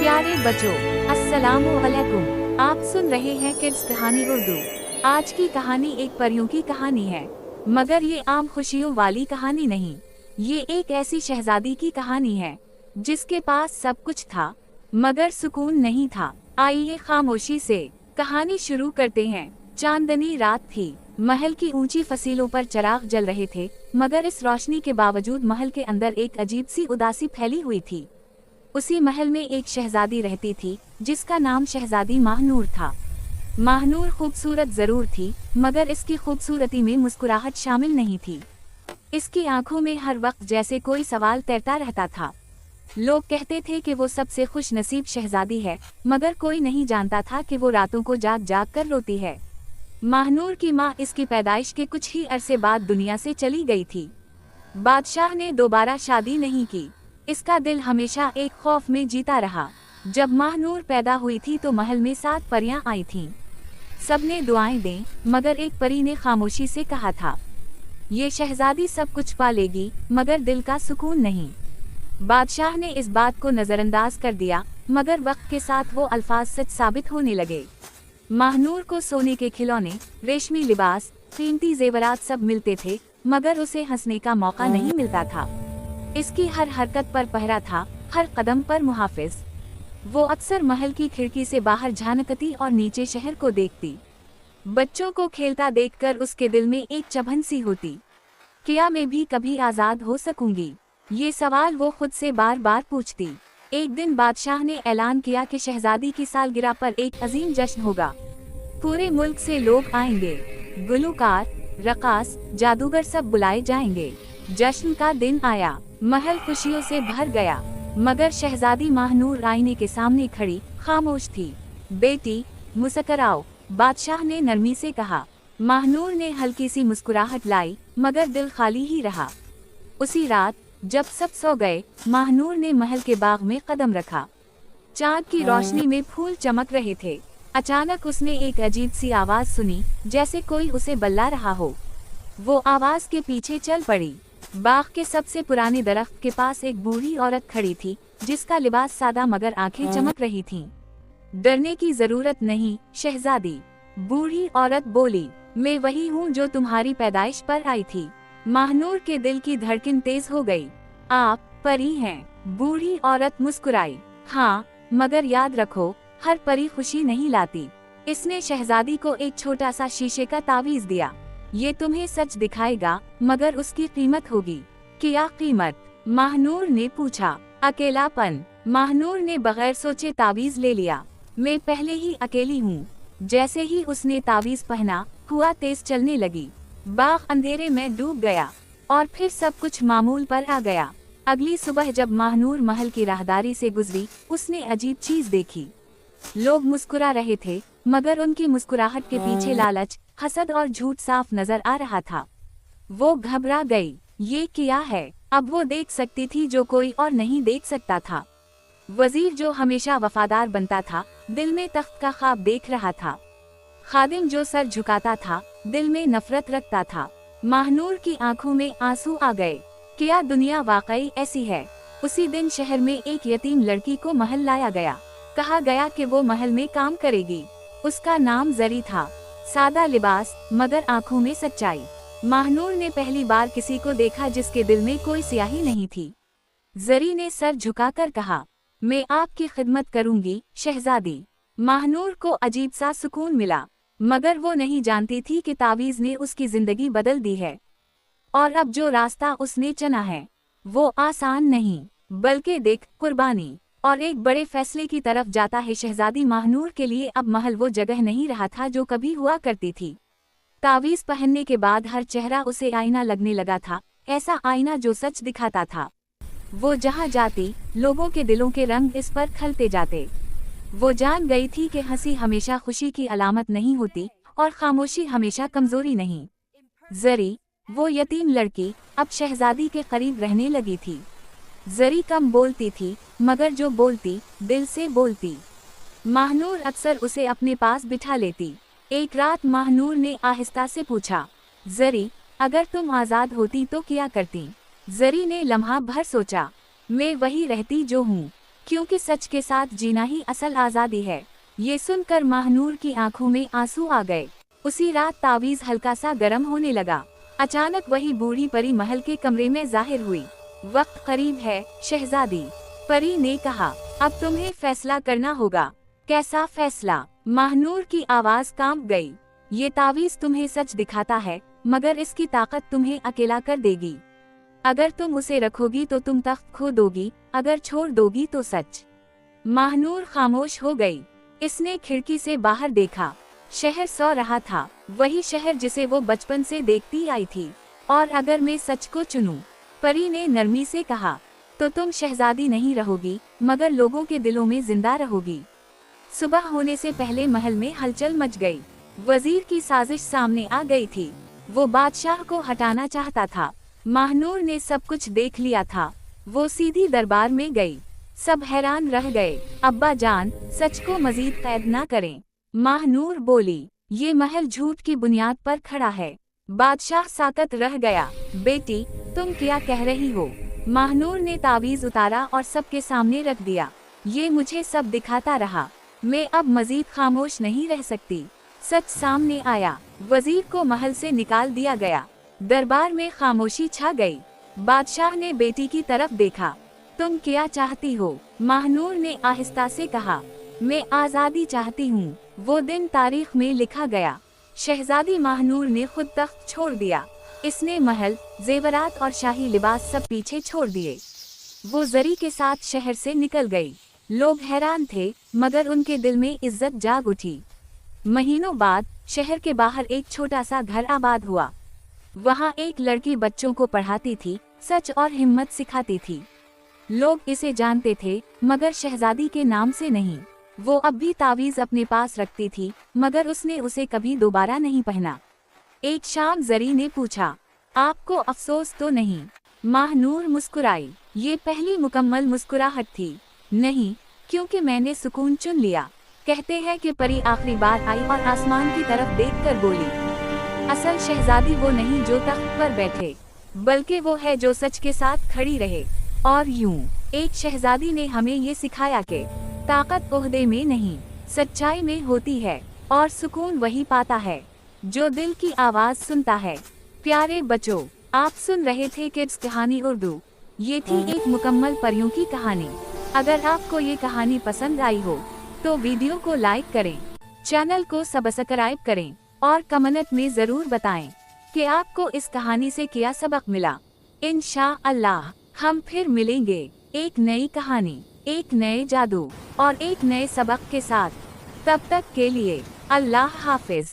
प्यारे बच्चों, अस्सलामु अलैकुम। आप सुन रहे हैं किड्स कहानी उर्दू। आज की कहानी एक परियों की कहानी है, मगर ये आम खुशियों वाली कहानी नहीं। ये एक ऐसी शहजादी की कहानी है जिसके पास सब कुछ था मगर सुकून नहीं था। आइए खामोशी से कहानी शुरू करते हैं। चांदनी रात थी। महल की ऊंची फसीलों पर चिराग जल रहे थे, मगर इस रोशनी के बावजूद महल के अंदर एक अजीब सी उदासी फैली हुई थी। उसी महल में एक शहजादी रहती थी जिसका नाम शहजादी माहनूर था। माहनूर खूबसूरत जरूर थी, मगर इसकी खूबसूरती में मुस्कुराहट शामिल नहीं थी। इसकी आंखों में हर वक्त जैसे कोई सवाल तैरता रहता था। लोग कहते थे कि वो सबसे खुश नसीब शहजादी है, मगर कोई नहीं जानता था कि वो रातों को जाग जाग कर रोती है। माहनूर की माँ इसकी पैदाइश के कुछ ही अरसे बाद दुनिया से चली गई थी। बादशाह ने दोबारा शादी नहीं की। इसका दिल हमेशा एक खौफ में जीता रहा। जब माहनूर पैदा हुई थी तो महल में 7 परियां आई थीं। सबने दुआएं दें, मगर एक परी ने खामोशी से कहा था, ये शहजादी सब कुछ पा लेगी मगर दिल का सुकून नहीं। बादशाह ने इस बात को नजरअंदाज कर दिया, मगर वक्त के साथ वो अल्फाज सच साबित होने लगे। माहनूर को सोने के खिलौने, रेशमी लिबास, कीमती जेवरात सब मिलते थे, मगर उसे हंसने का मौका नहीं मिलता था। इसकी हर हरकत पर पहरा था, हर कदम पर मुहाफिज। वो अक्सर महल की खिड़की से बाहर झांकती और नीचे शहर को देखती। बच्चों को खेलता देखकर उसके दिल में एक चुभन सी होती। क्या मैं भी कभी आजाद हो सकूंगी? ये सवाल वो खुद से बार बार पूछती। एक दिन बादशाह ने ऐलान किया कि शहजादी की सालगिरह पर एक अजीम जश्न होगा। पूरे मुल्क से लोग आएंगे, गुलकार, रकास, जादूगर सब बुलाए जाएंगे। जश्न का दिन आया। महल खुशियों से भर गया, मगर शहजादी माहनूर आईने के सामने खड़ी खामोश थी। बेटी, मुस्कुराओ, बादशाह ने नरमी से कहा। माहनूर ने हल्की सी मुस्कुराहट लाई, मगर दिल खाली ही रहा। उसी रात जब सब सो गए, माहनूर ने महल के बाग में कदम रखा। चाँद की रोशनी में फूल चमक रहे थे। अचानक उसने एक अजीब सी आवाज सुनी, जैसे कोई उसे बुला रहा हो। वो आवाज के पीछे चल पड़ी। बाग के सबसे पुराने दरख्त के पास एक बूढ़ी औरत खड़ी थी, जिसका लिबास सादा मगर आंखें चमक रही थीं। डरने की जरूरत नहीं शहजादी, बूढ़ी औरत बोली। मैं वही हूँ जो तुम्हारी पैदाइश पर आई थी। माहनूर के दिल की धड़कन तेज हो गई। आप परी हैं? बूढ़ी औरत मुस्कुराई। हाँ, मगर याद रखो, हर परी खुशी नहीं लाती। इसने शहजादी को एक छोटा सा शीशे का तावीज दिया। ये तुम्हें सच दिखाएगा, मगर उसकी कीमत होगी। क्या कीमत? माहनूर ने पूछा। अकेलापन। माहनूर ने बगैर सोचे तावीज ले लिया। मैं पहले ही अकेली हूँ। जैसे ही उसने तावीज पहना, हुआ तेज चलने लगी। बाग अंधेरे में डूब गया और फिर सब कुछ मामूल पर आ गया। अगली सुबह जब माहनूर महल की राहदारी से गुजरी, उसने अजीब चीज देखी। लोग मुस्कुरा रहे थे, मगर उनकी मुस्कुराहट के पीछे लालच, हसद और झूठ साफ नजर आ रहा था। वो घबरा गई। ये क्या है? अब वो देख सकती थी जो कोई और नहीं देख सकता था। वजीर जो हमेशा वफादार बनता था, दिल में तख्त का ख्वाब देख रहा था। खादिम जो सर झुकाता था, दिल में नफरत रखता था। माहनूर की आंखों में आंसू आ गए। क्या दुनिया वाकई ऐसी है? उसी दिन शहर में एक यतीम लड़की को महल लाया गया। कहा गया कि वो महल में काम करेगी। उसका नाम जरी था। सादा लिबास, मगर आंखों में सच्चाई। माहनूर ने पहली बार किसी को देखा जिसके दिल में कोई स्याही नहीं थी। जरी ने सर झुकाकर कहा, मैं आपकी खिदमत करूंगी शहजादी। माहनूर को अजीब सा सुकून मिला, मगर वो नहीं जानती थी कि तावीज ने उसकी जिंदगी बदल दी है। और अब जो रास्ता उसने चुना है, वो आसान नहीं, बल्कि देख कुर्बानी और एक बड़े फैसले की तरफ जाता है। शहजादी माहनूर के लिए अब महल वो जगह नहीं रहा था जो कभी हुआ करती थी। तावीज पहनने के बाद हर चेहरा उसे आईना लगने लगा था, ऐसा आईना जो सच दिखाता था। वो जहाँ जाती, लोगों के दिलों के रंग इस पर खलते जाते। वो जान गई थी कि हंसी हमेशा खुशी की अलामत नहीं होती और खामोशी हमेशा कमजोरी नहीं। जरी, वो यतीम लड़की, अब शहजादी के करीब रहने लगी थी। जरी कम बोलती थी, मगर जो बोलती, दिल से बोलती। माहनूर अक्सर उसे अपने पास बिठा लेती। एक रात माहनूर ने आहिस्ता से पूछा, जरी, अगर तुम आजाद होती तो क्या करती? जरी ने लम्हा भर सोचा। मैं वही रहती जो हूँ। क्योंकि सच के साथ जीना ही असल आज़ादी है। ये सुनकर महानूर की आंखों में आंसू आ गए। उसी रात तावीज़ हल्का सा गर्म होने लगा। अचानक वही बूढ़ी परी महल के कमरे में जाहिर हुई। वक्त करीब है शहजादी, परी ने कहा। अब तुम्हें फैसला करना होगा। कैसा फैसला? महानूर की आवाज कांप गई। ये तावीज़ तुम्हें सच दिखाता है, मगर इसकी ताकत तुम्हें अकेला कर देगी। अगर तुम उसे रखोगी तो तुम तख्त खो दोगी, अगर छोड़ दोगी तो सच। महानूर खामोश हो गई। इसने खिड़की से बाहर देखा। शहर सो रहा था, वही शहर जिसे वो बचपन से देखती आई थी। और अगर मैं सच को चुनूं, परी ने नरमी से कहा, तो तुम शहजादी नहीं रहोगी, मगर लोगों के दिलों में जिंदा रहोगी। सुबह होने से पहले महल में हलचल मच गई। वजीर की साजिश सामने आ गई थी। वो बादशाह को हटाना चाहता था। महानूर ने सब कुछ देख लिया था। वो सीधी दरबार में गई। सब हैरान रह गए। अब्बा जान, सच को मजीद कैद ना करें। महानूर बोली, ये महल झूठ की बुनियाद पर खड़ा है। बादशाह साकत रह गया। बेटी, तुम क्या कह रही हो? महानूर ने तावीज़ उतारा और सबके सामने रख दिया। ये मुझे सब दिखाता रहा। मैं अब मजीद खामोश नहीं रह सकती। सच सामने आया। वजीर को महल से निकाल दिया गया। दरबार में खामोशी छा गई। बादशाह ने बेटी की तरफ देखा। तुम क्या चाहती हो? महानूर ने आहिस्ता से कहा। मैं आज़ादी चाहती हूँ। वो दिन तारीख में लिखा गया। शहजादी महानूर ने खुद तख्त छोड़ दिया। इसने महल, जेवरात और शाही लिबास सब पीछे छोड़ दिए। वो जरी के साथ शहर से निकल गई। लोग हैरान थे, मगर उनके दिल में इज्जत जाग उठी। महीनों बाद शहर के बाहर एक छोटा सा घर आबाद हुआ। वहाँ एक लड़की बच्चों को पढ़ाती थी, सच और हिम्मत सिखाती थी। लोग इसे जानते थे, मगर शहजादी के नाम से नहीं। वो अब भी तावीज़ अपने पास रखती थी, मगर उसने उसे कभी दोबारा नहीं पहना। एक शाम जरी ने पूछा, आपको अफसोस तो नहीं? महानूर मुस्कुराई। ये पहली मुकम्मल मुस्कुराहट थी। नहीं, क्योंकि मैंने सुकून चुन लिया। कहते हैं कि परी आखिरी बार आई और आसमान की तरफ देखकर बोली, असल शहजादी वो नहीं जो तख्त पर बैठे, बल्कि वो है जो सच के साथ खड़ी रहे। और यूं एक शहजादी ने हमें ये सिखाया कि ताकत ओहदे में नहीं, सच्चाई में होती है। और सुकून वही पाता है जो दिल की आवाज सुनता है। प्यारे बच्चों, आप सुन रहे थे किड्स कहानी उर्दू। ये थी एक मुकम्मल परियों की कहानी। अगर आपको ये कहानी पसंद आई हो तो वीडियो को लाइक करें, चैनल को सब्सक्राइब करें और कमेंट में जरूर बताएं कि आपको इस कहानी से क्या सबक मिला। इंशाअल्लाह हम फिर मिलेंगे एक नई कहानी, एक नए जादू और एक नए सबक के साथ। तब तक के लिए अल्लाह हाफिज।